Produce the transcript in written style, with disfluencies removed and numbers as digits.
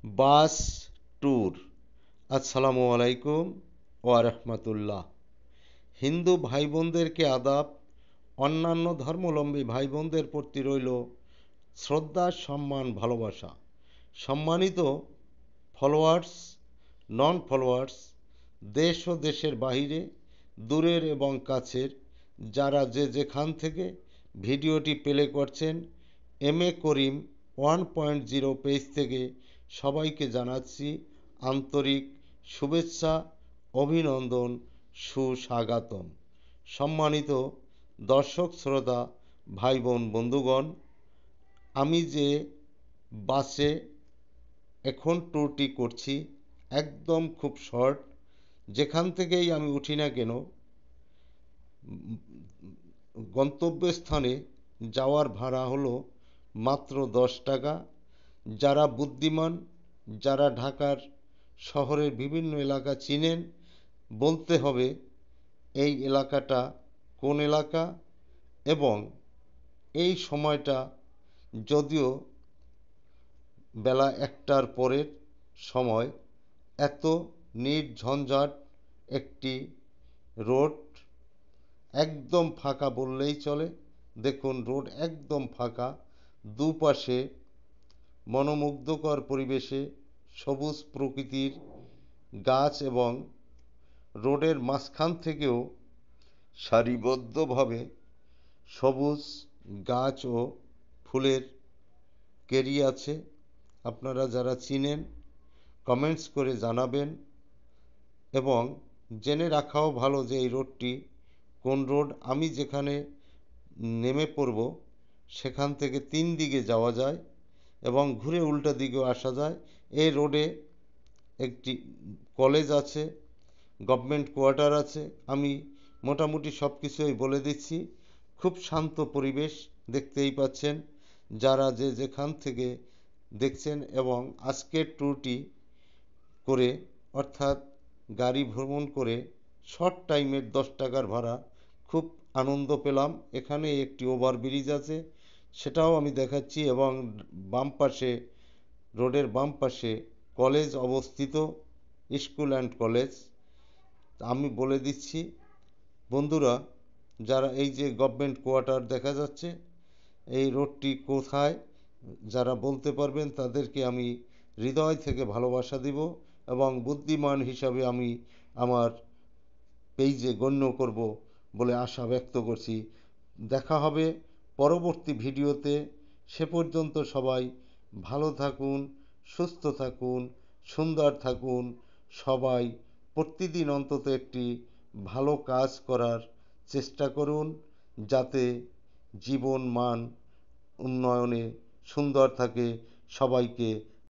বাস tour. আসসালামু আলাইকুম ওয়া রাহমাতুল্লাহ। হিন্দু ভাই বোনদেরকে আদাব। অন্যান্য ধর্মাবলম্বী ভাই বোনদের প্রতি রইল শ্রদ্ধা, সম্মান, ভালোবাসা। সম্মানিত ফলোয়ার্স, নন ফলোয়ার্স, দেশ ও দেশের বাইরে, দূরের এবং কাছের, যারা যে যেখান থেকে ভিডিওটি প্লে করছেন, করিম 1.0 পেজ থেকে সবাইকে জানাচ্ছি আন্তরিক শুভেচ্ছা, অভিনন্দন, সুস্বাগতম। সম্মানিত দর্শক শ্রোতা, ভাই বোন, বন্ধুগণ, আমি যে বাসে এখন ট্যুরটি করছি একদম খুব শর্ট। যেখান থেকেই আমি উঠি না কেন, গন্তব্যস্থানে যাওয়ার ভাড়া হলো মাত্র 10 টাকা। যারা বুদ্ধিমান, যারা ঢাকার শহরের বিভিন্ন এলাকা চিনেন, বলতে হবে এই এলাকাটা কোন এলাকা এবং এই সময়টা যদিও বেলা 1টার পরের সময়, এত নির্ঝঞ্ঝাট একটি রোড, একদম ফাঁকা বললেই চলে। দেখুন, রোড একদম ফাঁকা, দুপাশে মনোমুগ্ধকর পরিবেশে সবুজ প্রকৃতির গাছ এবং রোডের মাঝখান থেকেও সারিবদ্ধভাবে সবুজ গাছ ও ফুলের কেরি আছে। আপনারা যারা চিনেন কমেন্টস করে জানাবেন, এবং জেনে রাখাও ভালো যে এই রোডটি কোন রোড। আমি যেখানে নেমে পড়ব সেখান থেকে 3 দিকে যাওয়া যায় এবং ঘুরে উল্টা দিকেও আসা যায়। এই রোডে একটি কলেজ আছে, গভর্নমেন্ট কোয়ার্টার আছে। আমি মোটামুটি সব কিছুই বলে দিচ্ছি। খুব শান্ত পরিবেশ, দেখতেই পাচ্ছেন যারা যে যেখান থেকে দেখছেন। এবং আজকের ট্যুরটি করে, অর্থাৎ গাড়ি ভ্রমণ করে শর্ট টাইমের 10 টাকার ভাড়া, খুব আনন্দ পেলাম। এখানে একটি ওভারব্রিজ আছে, সেটাও আমি দেখাচ্ছি, এবং বাম পাশে, রোডের বাম পাশে কলেজ অবস্থিত, স্কুল অ্যান্ড কলেজ। আমি বলে দিচ্ছি বন্ধুরা, যারা এই যে গভর্নমেন্ট কোয়ার্টার দেখা যাচ্ছে, এই রোডটি কোথায়, যারা বলতে পারবেন তাদেরকে আমি হৃদয় থেকে ভালোবাসা দিব এবং বুদ্ধিমান হিসাবে আমি আমার পেজে গণ্য করব বলে আশা ব্যক্ত করছি। দেখা হবে পরবর্তী ভিডিওতে। সে পর্যন্ত সবাই ভালো থাকুন, সুস্থ থাকুন, সুন্দর থাকুন। সবাই প্রতিদিন অন্তত একটি ভালো কাজ করার চেষ্টা করুন, যাতে জীবন মান উন্নয়নে সুন্দর থাকে। সবাইকে